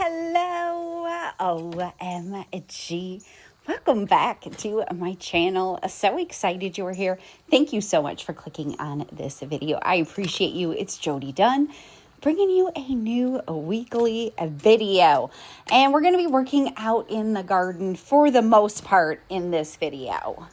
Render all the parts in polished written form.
Hello, OMG. Welcome back to my channel. So excited you are here. Thank you so much for clicking on this video. I appreciate you. It's Jody Dunn bringing you a new weekly video. And we're going to be working out in the garden for the most part in this video.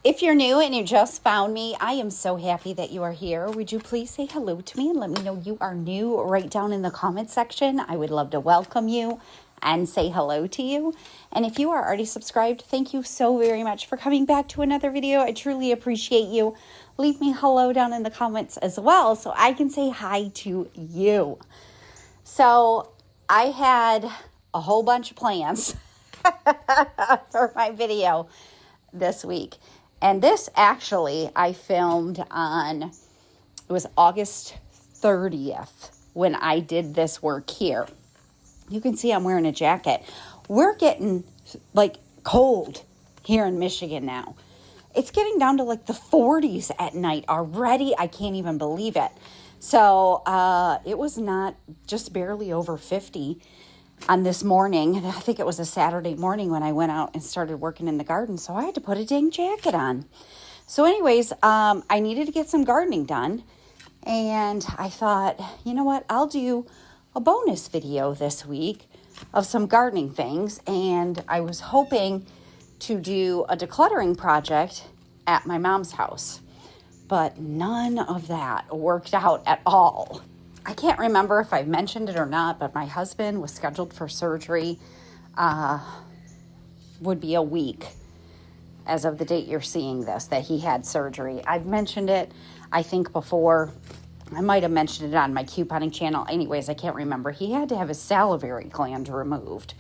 If you're new and you just found me, I am so happy that you are here. Would you please say hello to me and let me know you are new right down in the comment section? I would love to welcome you and say hello to you. And if you are already subscribed, thank you so very much for coming back to another video. I truly appreciate you. Leave me hello down in the comments as well so I can say hi to you. So I had a whole bunch of plans for my video this week. And this actually I filmed on, it was August 30th when I did this work here. You can see I'm wearing a jacket. We're getting like cold here in Michigan now. It's getting down to like the 40s at night already. I can't even believe it. So it was not just barely over 50 on this morning. I think it was a Saturday morning when I went out and started working in the garden. So I had to put a dang jacket on. So anyways, I needed to get some gardening done. And I thought, you know what? I'll do a bonus video this week of some gardening things. And I was hoping to do a decluttering project at my mom's house. But none of that worked out at all. I can't remember if I mentioned it or not, but my husband was scheduled for surgery, would be a week as of the date you're seeing this, that he had surgery. I've mentioned it, I think, before. I might have mentioned it on my couponing channel. Anyways, I can't remember. He had to have his salivary gland removed.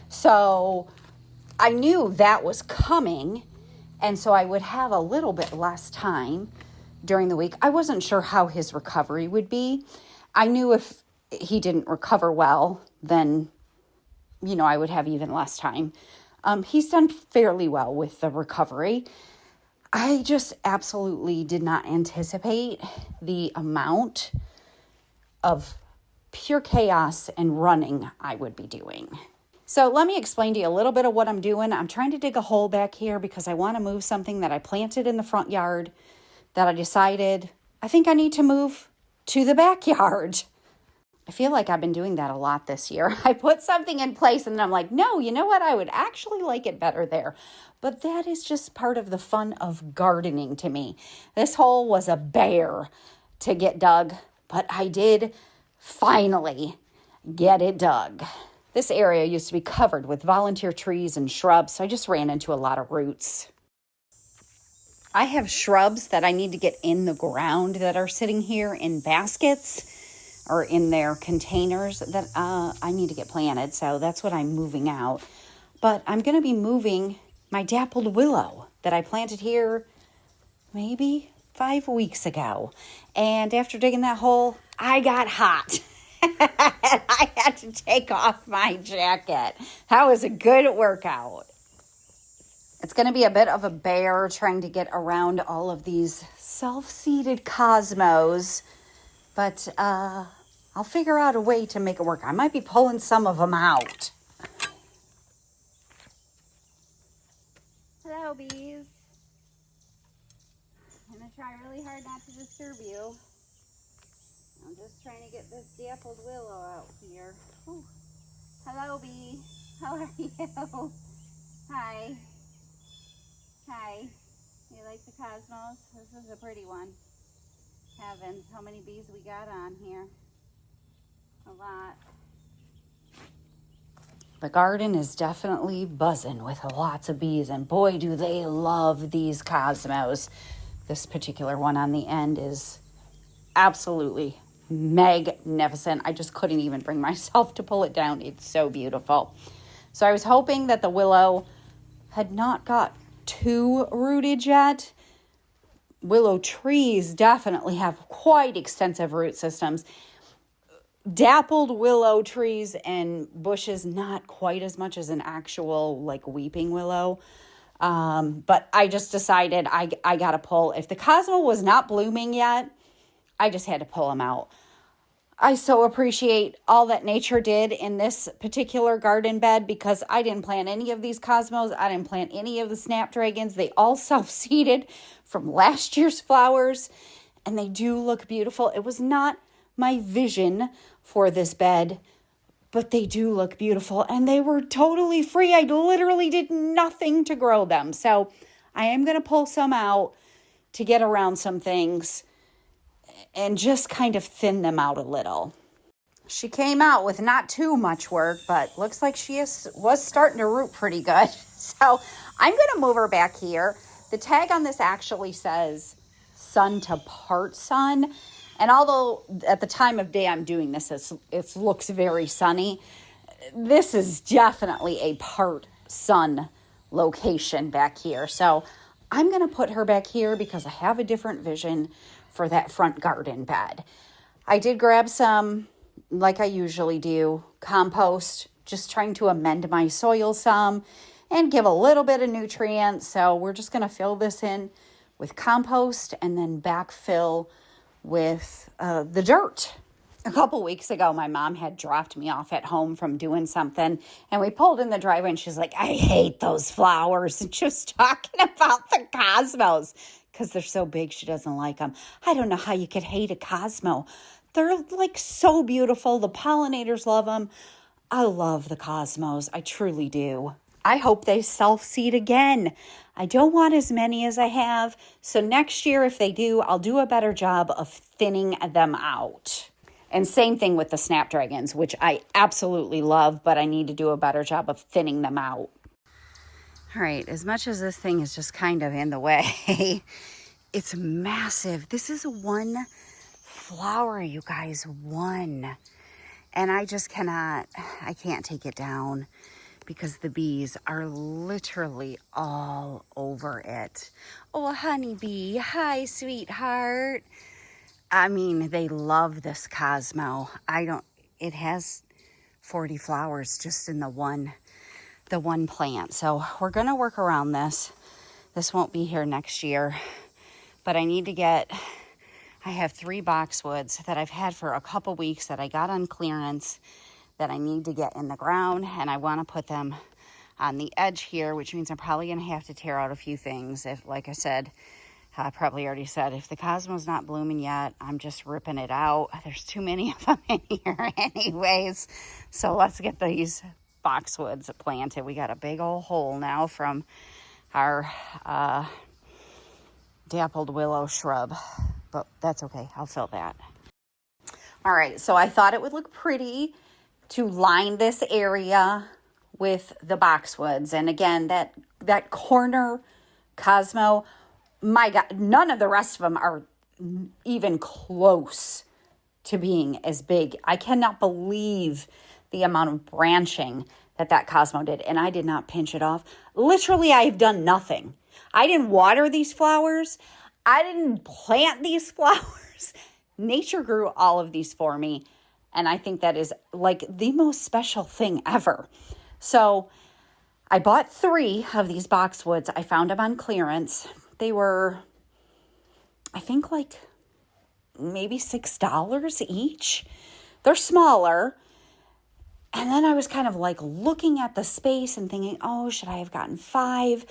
So I knew that was coming, and so I would have a little bit less time during the week. I wasn't sure how his recovery would be. I knew if he didn't recover well, then, you know, I would have even less time. He's done fairly well with the recovery. I just absolutely did not anticipate the amount of pure chaos and running I would be doing. So let me explain to you a little bit of what I'm doing. I'm trying to dig a hole back here because I want to move something that I planted in the front yard that I decided I think I need to move to the backyard. I feel like I've been doing that a lot this year. I put something in place and then I'm like, no, you know what? I would actually like it better there. But that is just part of the fun of gardening to me. This hole was a bear to get dug, but I did finally get it dug. This area used to be covered with volunteer trees and shrubs, so I just ran into a lot of roots. I have shrubs that I need to get in the ground that are sitting here in baskets or in their containers that I need to get planted. So that's what I'm moving out. But I'm going to be moving my dappled willow that I planted here maybe 5 weeks ago. And after digging that hole, I got hot. And I had to take off my jacket. That was a good workout. It's going to be a bit of a bear trying to get around all of these self-seeded cosmos, but I'll figure out a way to make it work. I might be pulling some of them out. Hello, bees. I'm going to try really hard not to disturb you. I'm just trying to get this dappled willow out here. Ooh. Hello, bee. How are you? Hi. Hi, you like the cosmos? This is a pretty one. Heavens, how many bees we got on here? A lot. The garden is definitely buzzing with lots of bees, and boy, do they love these cosmos. This particular one on the end is absolutely magnificent. I just couldn't even bring myself to pull it down. It's so beautiful. So I was hoping that the willow had not got too rooted yet. Willow trees definitely have quite extensive root systems. Dappled willow trees and bushes, not quite as much as an actual like weeping willow. But I just decided I got to pull. If the cosmo was not blooming yet, I just had to pull them out. I so appreciate all that nature did in this particular garden bed, because I didn't plant any of these cosmos. I didn't plant any of the snapdragons. They all self-seeded from last year's flowers, and they do look beautiful. It was not my vision for this bed, but they do look beautiful, and they were totally free. I literally did nothing to grow them. So I am going to pull some out to get around some things and just kind of thin them out a little. She came out with not too much work, but looks like she was starting to root pretty good. So I'm going to move her back here. The tag on this actually says sun to part sun. And although at the time of day I'm doing this, it looks very sunny, this is definitely a part sun location back here. So I'm going to put her back here because I have a different vision for that front garden bed. I did grab some, like I usually do, compost, just trying to amend my soil some and give a little bit of nutrients. So we're just going to fill this in with compost and then backfill with the dirt. A couple weeks ago, my mom had dropped me off at home from doing something, and we pulled in the driveway, and she's like, I hate those flowers, and she was talking about the cosmos because they're so big she doesn't like them. I don't know how you could hate a cosmo. They're like so beautiful. The pollinators love them. I love the cosmos. I truly do. I hope they self-seed again. I don't want as many as I have. So next year, if they do, I'll do a better job of thinning them out. And same thing with the snapdragons, which I absolutely love, but I need to do a better job of thinning them out. All right, as much as this thing is just kind of in the way, it's massive. This is one flower, you guys, one. And I just I can't take it down because the bees are literally all over it. Oh, a honeybee. Hi, sweetheart. I mean, they love this Cosmo. It has 40 flowers just in the one plant. So we're going to work around this. This won't be here next year, but I have 3 boxwoods that I've had for a couple weeks that I got on clearance that I need to get in the ground, and I want to put them on the edge here, which means I'm probably going to have to tear out a few things. If, like I said, I probably already said, if the Cosmo's not blooming yet, I'm just ripping it out. There's too many of them in here anyways. So let's get these boxwoods planted. We got a big old hole now from our dappled willow shrub, but that's okay. I'll fill that. All right, so I thought it would look pretty to line this area with the boxwoods. And again, that corner Cosmo, my God, none of the rest of them are even close to being as big. I cannot believe the amount of branching that Cosmo did. And I did not pinch it off. Literally, I've done nothing. I didn't water these flowers. I didn't plant these flowers. Nature grew all of these for me. And I think that is like the most special thing ever. So I bought 3 of these boxwoods. I found them on clearance. They were, I think, like maybe $6 each. They're smaller. And then I was kind of like looking at the space and thinking, oh, should I have gotten 5?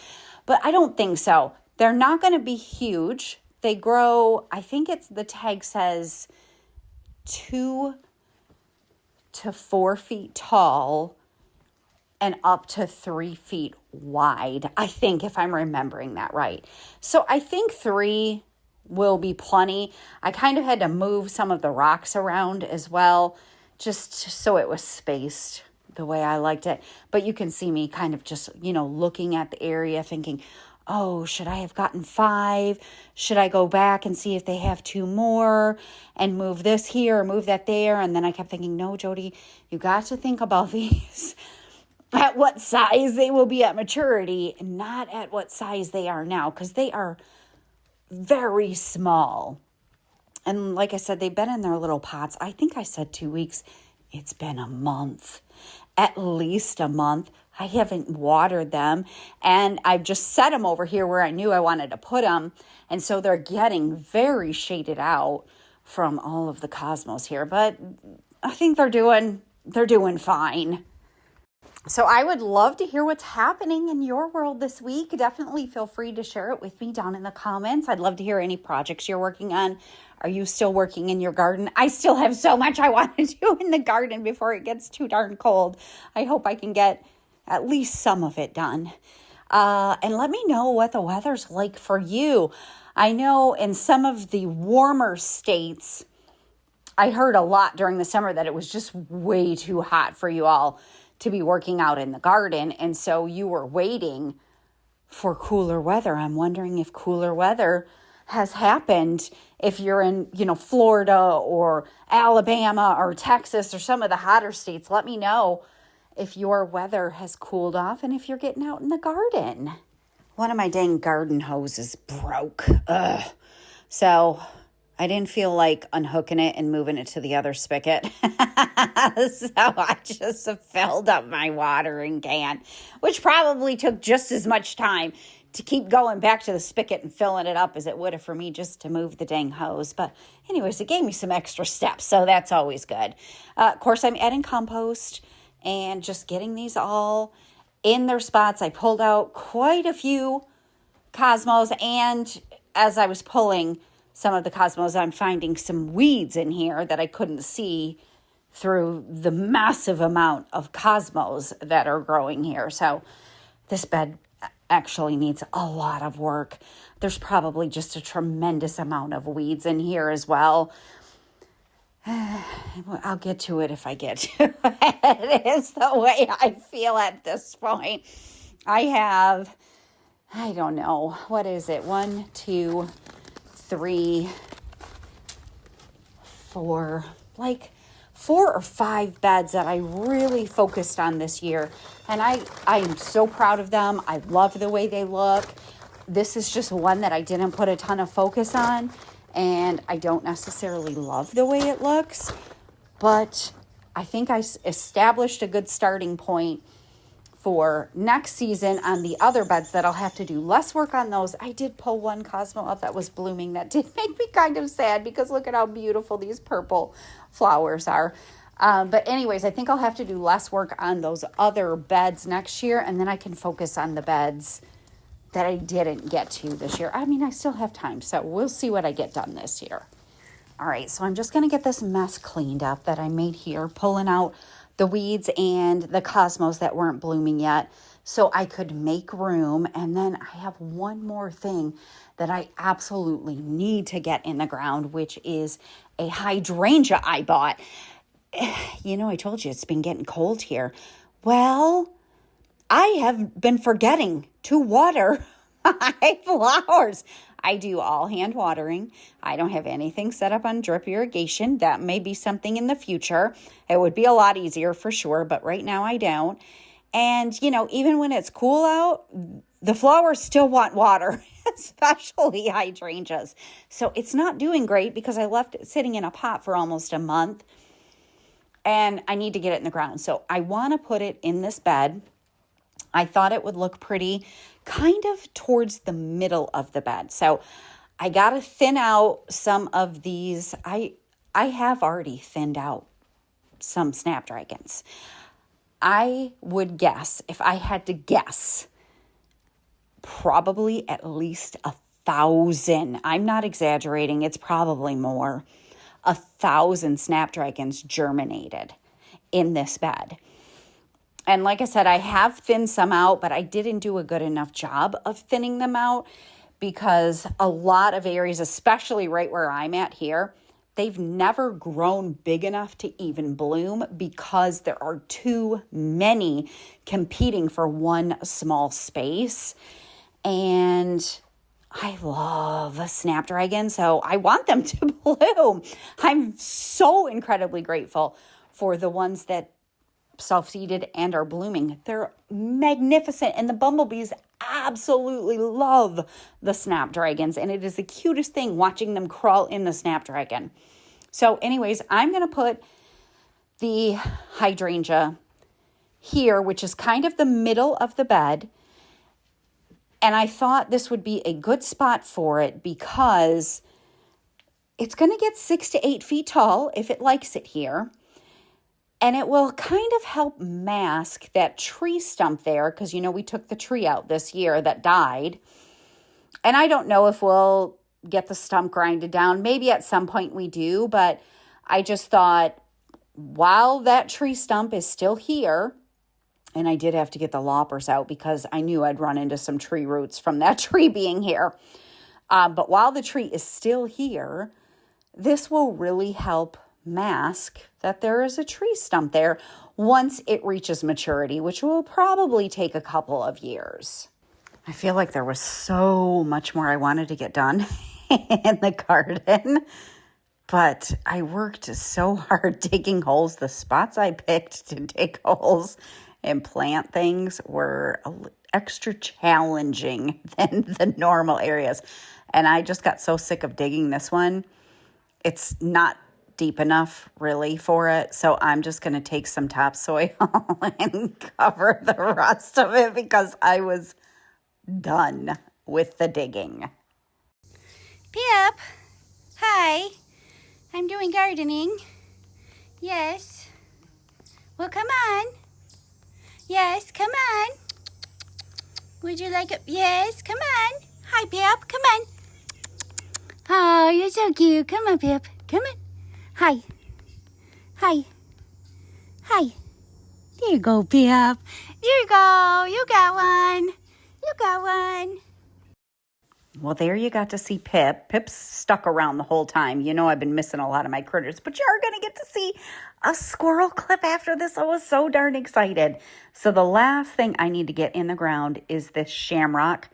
But I don't think so. They're not going to be huge. They grow, I think the tag says 2 to 4 feet tall and up to 3 feet wide, I think, if I'm remembering that right. So I think 3 will be plenty. I kind of had to move some of the rocks around as well, just so it was spaced the way I liked it. But you can see me kind of just, looking at the area thinking, oh, should I have gotten 5? Should I go back and see if they have 2 more and move this here or move that there? And then I kept thinking, no, Jody, you got to think about these at what size they will be at maturity, not at what size they are now, because they are very small. And like I said, they've been in their little pots. I think I said 2 weeks. It's been a month, at least a month. I haven't watered them, and I've just set them over here where I knew I wanted to put them. And so they're getting very shaded out from all of the cosmos here, but I think they're doing fine. So I would love to hear what's happening in your world this week. Definitely feel free to share it with me down in the comments. I'd love to hear any projects you're working on. Are you still working in your garden? I still have so much I want to do in the garden before it gets too darn cold. I hope I can get at least some of it done. And let me know what the weather's like for you. I know in some of the warmer states, I heard a lot during the summer that it was just way too hot for you all to be working out in the garden. And so you were waiting for cooler weather. I'm wondering if cooler weather has happened if you're in, Florida or Alabama or Texas or some of the hotter states. Let me know if your weather has cooled off and if you're getting out in the garden. One of my dang garden hoses broke. Ugh. So I didn't feel like unhooking it and moving it to the other spigot. So I just filled up my watering can, which probably took just as much time to keep going back to the spigot and filling it up as it would have for me just to move the dang hose. But anyways, it gave me some extra steps, so that's always good. Of course, I'm adding compost and just getting these all in their spots. I pulled out quite a few cosmos, and as I was pulling some of the cosmos, I'm finding some weeds in here that I couldn't see through the massive amount of cosmos that are growing here. So this bed actually needs a lot of work. There's probably just a tremendous amount of weeds in here as well. I'll get to it if I get to it. It is the way I feel at this point. I don't know, what is it? 1, 2, 3, 4, like 4 or 5 beds that I really focused on this year. And I'm so proud of them. I love the way they look. This is just one that I didn't put a ton of focus on. And I don't necessarily love the way it looks. But I think I established a good starting point for next season on the other beds that I'll have to do less work on those. I did pull one cosmo up that was blooming. That did make me kind of sad because look at how beautiful these purple flowers are. But anyways, I think I'll have to do less work on those other beds next year, and then I can focus on the beds that I didn't get to this year. I mean, I still have time, so we'll see what I get done this year. All right, so I'm just going to get this mess cleaned up that I made here, pulling out the weeds and the cosmos that weren't blooming yet so I could make room. And then I have one more thing that I absolutely need to get in the ground, which is a hydrangea I bought. I told you it's been getting cold here. Well, I have been forgetting to water my flowers. I do all hand watering. I don't have anything set up on drip irrigation. That may be something in the future. It would be a lot easier for sure, but right now I don't. And, even when it's cool out, the flowers still want water, especially hydrangeas. So it's not doing great because I left it sitting in a pot for almost a month and I need to get it in the ground. So I want to put it in this bed. I thought it would look pretty kind of towards the middle of the bed. So I got to thin out some of these. I have already thinned out some snapdragons. I would guess, if I had to guess, probably at least 1,000. I'm not exaggerating. It's probably more. 1,000 snapdragons germinated in this bed. And like I said, I have thinned some out, but I didn't do a good enough job of thinning them out because a lot of areas, especially right where I'm at here, they've never grown big enough to even bloom because there are too many competing for one small space. And I love a snapdragon, so I want them to bloom. I'm so incredibly grateful for the ones that self-seeded and are blooming. They're magnificent, and the bumblebees absolutely love the snapdragons, and it is the cutest thing watching them crawl in the snapdragon. So anyways, I'm going to put the hydrangea here, which is kind of the middle of the bed. And I thought this would be a good spot for it because it's going to get 6 to 8 feet tall if it likes it here. And it will kind of help mask that tree stump there because, you know, we took the tree out this year that died. And I don't know if we'll get the stump grinded down. Maybe at some point we do, but I just thought while that tree stump is still here, and I did have to get the loppers out because I knew I'd run into some tree roots from that tree being here. But while the tree is still here, this will really help mask that there is a tree stump there once it reaches maturity, which will probably take a couple of years. I feel like there was so much more I wanted to get done in the garden, but I worked so hard digging holes. The spots I picked to dig holes and plant things were extra challenging than the normal areas. And I just got so sick of digging this one. It's not deep enough really for it. So I'm just going to take some topsoil and cover the rest of it because I was done with the digging. Pip, hi. I'm doing gardening. Yes. Well, come on. Yes, come on. Would you like it? Yes, come on. Hi, Pip. Come on. Oh, you're so cute. Come on, Pip. Come on. Hi. Hi. Hi. There you go, Pip. There you go. You got one. You got one. Well, there you got to see Pip. Pip's stuck around the whole time. You know I've been missing a lot of my critters, but you are going to get to see a squirrel clip after this. I was so darn excited. So the last thing I need to get in the ground is this shamrock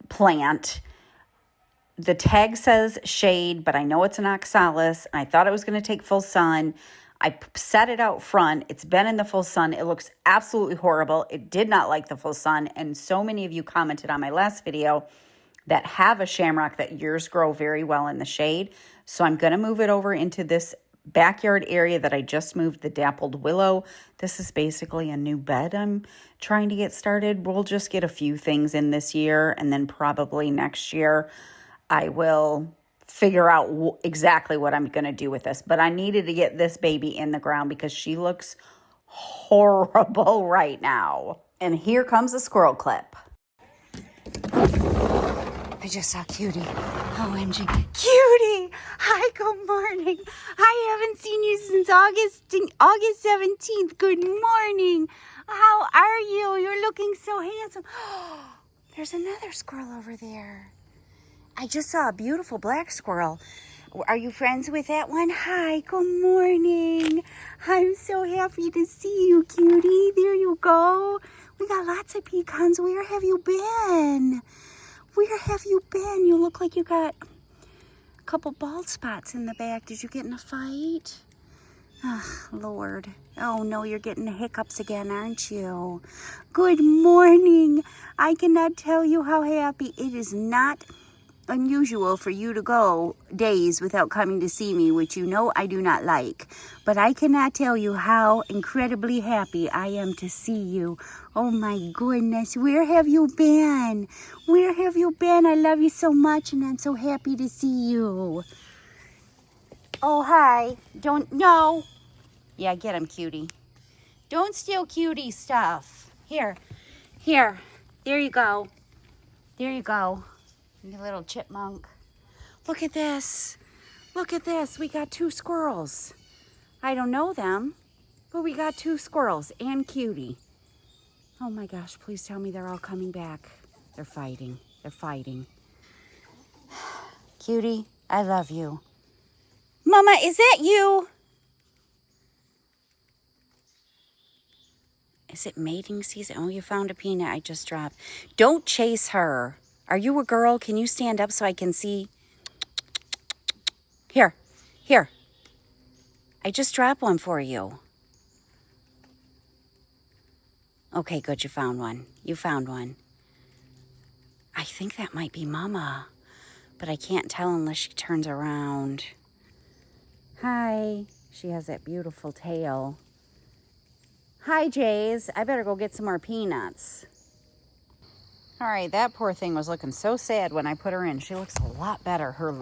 plant. The tag says shade, but I know it's an oxalis. I thought it was going to take full sun. I set it out front. It's been in the full sun. It looks absolutely horrible. It did not like the full sun. And so many of you commented on my last video that have a shamrock that yours grow very well in the shade. So I'm going to move it over into this backyard area that I just moved, the dappled willow. This is basically a new bed I'm trying to get started. We'll just get a few things in this year, and then probably next year I will figure out exactly what I'm going to do with this. But I needed to get this baby in the ground because she looks horrible right now. And here comes a squirrel clip. I just saw Cutie. OMG. Cutie! Hi, good morning. I haven't seen you since August 17th. Good morning. How are you? You're looking so handsome. There's another squirrel over there. I just saw a beautiful black squirrel. Are you friends with that one? Hi, good morning. I'm so happy to see you, Cutie. There you go. We got lots of pecans. Where have you been? Where have you been? You look like you got a couple bald spots in the back. Did you get in a fight? Oh, Lord. Oh, no, you're getting the hiccups again, aren't you? Good morning. I cannot tell you how happy. It is not unusual for you to go days without coming to see me, which you know I do not like. But I cannot tell you how incredibly happy I am to see you. Oh my goodness, where have you been? Where have you been? I love you so much and I'm so happy to see you. Oh, hi. No. Yeah, get him, Cutie. Don't steal Cutie stuff. Here. There you go. There you go. You little chipmunk. Look at this. Look at this. We got 2 squirrels. I don't know them, but we got 2 squirrels and Cutie. Oh my gosh, please tell me they're all coming back. They're fighting. They're fighting. Cutie, I love you. Mama, is that you? Is it mating season? Oh, you found a peanut I just dropped. Don't chase her. Are you a girl? Can you stand up so I can see? Here. I just dropped one for you. Okay, good. You found one. I think that might be Mama, but I can't tell unless she turns around. Hi. She has that beautiful tail. Hi, Jays. I better go get some more peanuts. All right, that poor thing was looking so sad when I put her in. She looks a lot better. Her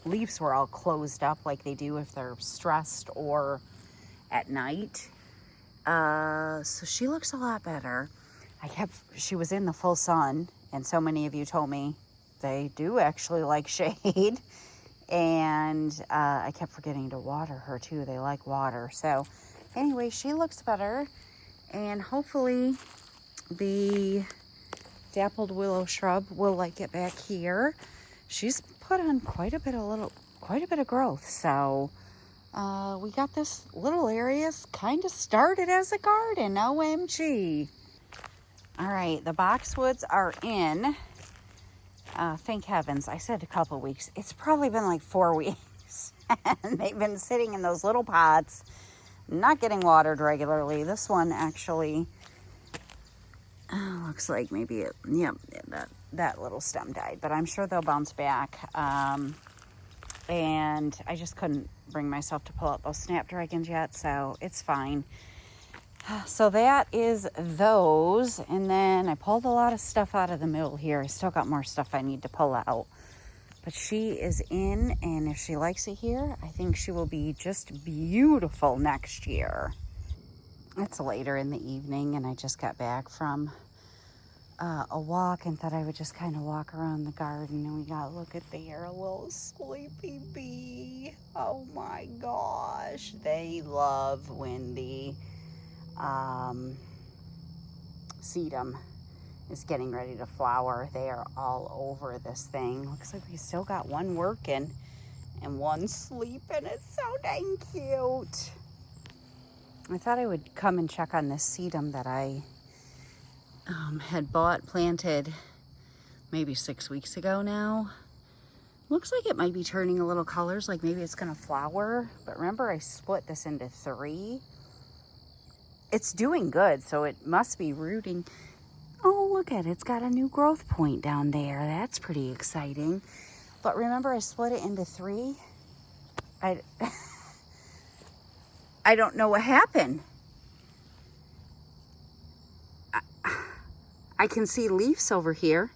leaves were all closed up like they do if they're stressed or at night. So she looks a lot better. She was in the full sun, and so many of you told me they do actually like shade. And I kept forgetting to water her too. They like water. So anyway, she looks better. And hopefully the dappled willow shrub will like it back here. She's put on quite a bit of growth. So we got this little area kind of started as a garden. OMG. All right, the boxwoods are in. Thank heavens. I said a couple weeks. It's probably been like 4 weeks. And they've been sitting in those little pots, not getting watered regularly. This one actually looks like maybe that little stem died. But I'm sure they'll bounce back. And I just couldn't bring myself to pull out those snapdragons yet, so it's fine. So that is those. And then I pulled a lot of stuff out of the middle here. I still got more stuff I need to pull out. But she is in, and if she likes it here, I think she will be just beautiful next year. It's later in the evening, and I just got back from a walk and thought I would just kind of walk around the garden. And we got, look at there, a little sleepy bee. Oh my gosh. They love when the sedum is getting ready to flower. They are all over this thing. Looks like we still got one working and one sleeping. It's so dang cute. I thought I would come and check on this sedum that I had planted maybe 6 weeks ago now. Looks like it might be turning a little colors, like maybe it's gonna flower. But remember, I split this into 3. It's doing good, so it must be rooting. Oh, look at it. It's got a new growth point down there. That's pretty exciting. But remember, I split it into 3. I don't know what happened. I can see leaves over here.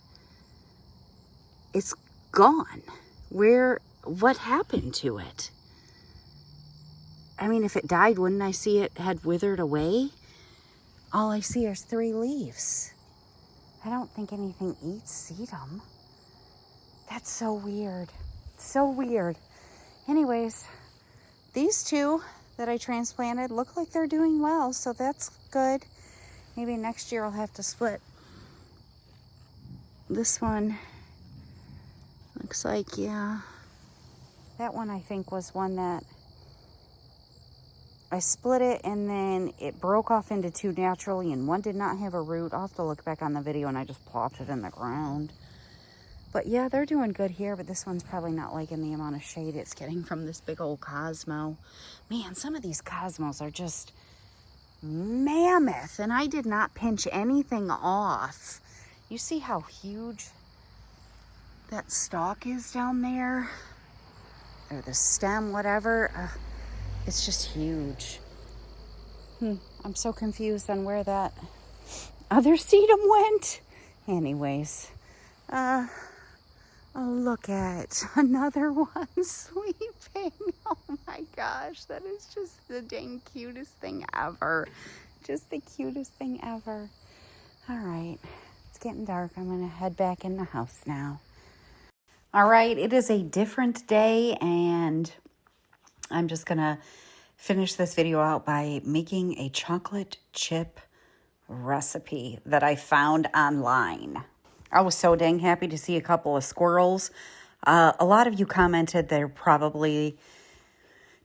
It's gone. What happened to it? I mean, if it died, wouldn't I see it had withered away? All I see is 3 leaves. I don't think anything eats sedum. That's so weird. So weird. Anyways, these 2 that I transplanted look like they're doing well, so that's good. Maybe next year I'll have to split. This one looks like, yeah. That one I think was one that I split it and then it broke off into 2 naturally and one did not have a root. I'll have to look back on the video and I just plopped it in the ground. But yeah, they're doing good here, but this one's probably not liking the amount of shade it's getting from this big old Cosmo. Man, some of these Cosmos are just mammoth, and I did not pinch anything off. You see how huge that stalk is down there? Or the stem, whatever. It's just huge. I'm so confused on where that other sedum went. Anyways, oh, look at another one sleeping. Oh my gosh, that is just the dang cutest thing ever. Just the cutest thing ever. All right, it's getting dark. I'm gonna head back in the house now. All right, it is a different day, and I'm just gonna finish this video out by making a chocolate chip recipe that I found online. I was so dang happy to see a couple of squirrels. A lot of you commented they're probably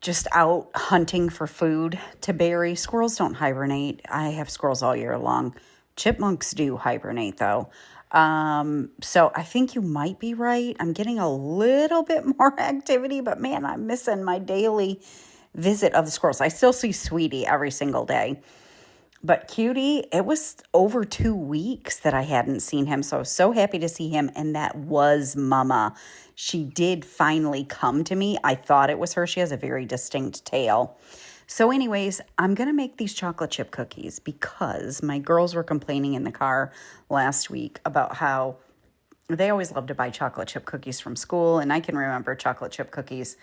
just out hunting for food to bury. Squirrels don't hibernate. I have squirrels all year long. Chipmunks do hibernate though. So I think you might be right. I'm getting a little bit more activity, but man, I'm missing my daily visit of the squirrels. I still see Sweetie every single day. But Cutie, it was over 2 weeks that I hadn't seen him. So I was so happy to see him. And that was Mama. She did finally come to me. I thought it was her. She has a very distinct tail. So anyways, I'm going to make these chocolate chip cookies because my girls were complaining in the car last week about how they always love to buy chocolate chip cookies from school. And I can remember chocolate chip cookies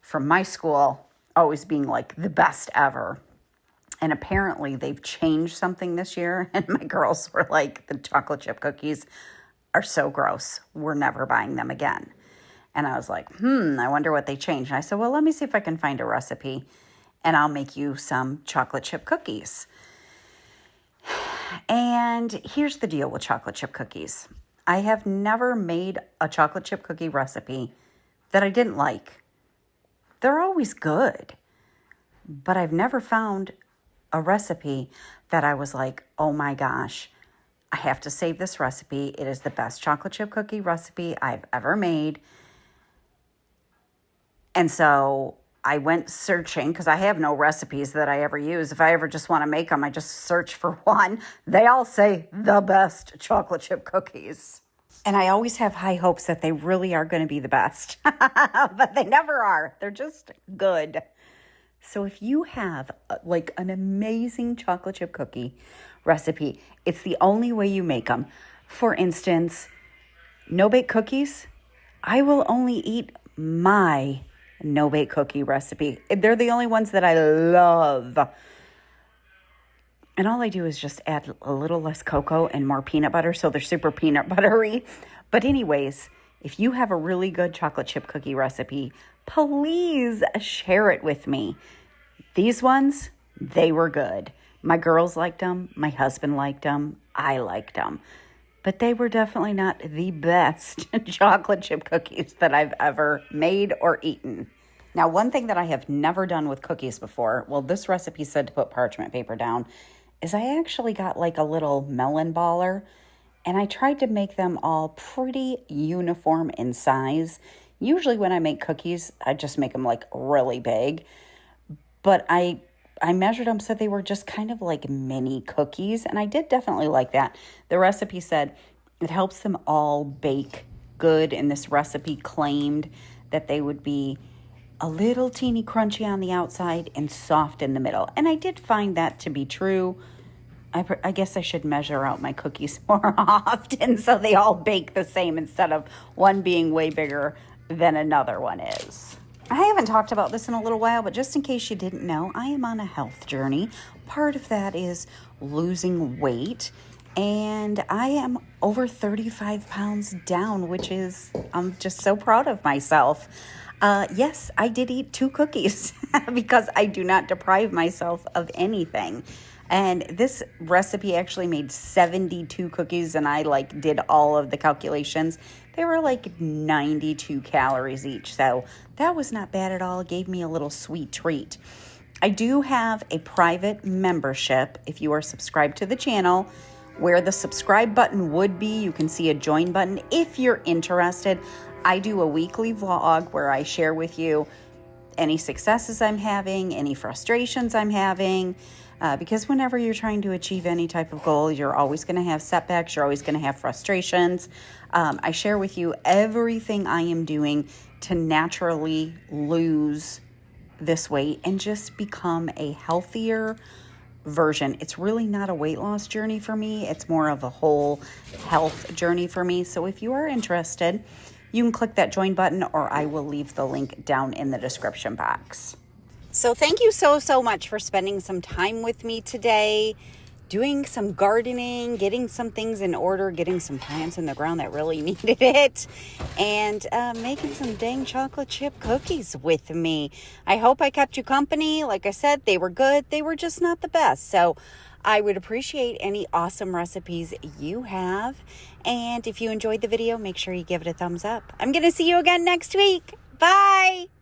from my school always being like the best ever. And apparently they've changed something this year. And my girls were like, the chocolate chip cookies are so gross. We're never buying them again. And I was like, I wonder what they changed. And I said, well, let me see if I can find a recipe and I'll make you some chocolate chip cookies. And here's the deal with chocolate chip cookies. I have never made a chocolate chip cookie recipe that I didn't like. They're always good, but I've never found a recipe that I was like, oh my gosh, I have to save this recipe. It is the best chocolate chip cookie recipe I've ever made. And so I went searching because I have no recipes that I ever use. If I ever just want to make them, I just search for one. They all say the best chocolate chip cookies. And I always have high hopes that they really are going to be the best. But they never are. They're just good. So if you have like an amazing chocolate chip cookie recipe, it's the only way you make them. For instance, no-bake cookies. I will only eat my no-bake cookie recipe. They're the only ones that I love. And all I do is just add a little less cocoa and more peanut butter, so they're super peanut buttery. But anyways, if you have a really good chocolate chip cookie recipe, please share it with me. These ones, they were good. My girls liked them. My husband liked them. I liked them. But they were definitely not the best chocolate chip cookies that I've ever made or eaten. Now, one thing that I have never done with cookies before, well, this recipe said to put parchment paper down, is I actually got like a little melon baller, and I tried to make them all pretty uniform in size. Usually when I make cookies, I just make them like really big, but I measured them so they were just kind of like mini cookies, and I did definitely like that. The recipe said it helps them all bake good, and this recipe claimed that they would be a little teeny crunchy on the outside and soft in the middle. And I did find that to be true. I guess I should measure out my cookies more often so they all bake the same instead of one being way bigger than another one is. I haven't talked about this in a little while, but just in case you didn't know, I am on a health journey. Part of that is losing weight, and I am over 35 pounds down, which is, I'm just so proud of myself. Yes, I did eat 2 cookies because I do not deprive myself of anything. And this recipe actually made 72 cookies, and I like did all of the calculations. They were like 92 calories each, so that was not bad at all. It gave me a little sweet treat. I do have a private membership if you are subscribed to the channel. Where the subscribe button would be, you can see a join button if you're interested. I do a weekly vlog where I share with you any successes I'm having, any frustrations I'm having, because whenever you're trying to achieve any type of goal, you're always going to have setbacks, you're always going to have frustrations. I share with you everything I am doing to naturally lose this weight and just become a healthier version. It's really not a weight loss journey for me. It's more of a whole health journey for me. So if you are interested, you can click that join button, or I will leave the link down in the description box. So thank you so much for spending some time with me today, doing some gardening, getting some things in order, getting some plants in the ground that really needed it, and making some dang chocolate chip cookies with me. I hope I kept you company. Like I said, they were good. They were just not the best. So I would appreciate any awesome recipes you have. And if you enjoyed the video, make sure you give it a thumbs up. I'm going to see you again next week. Bye.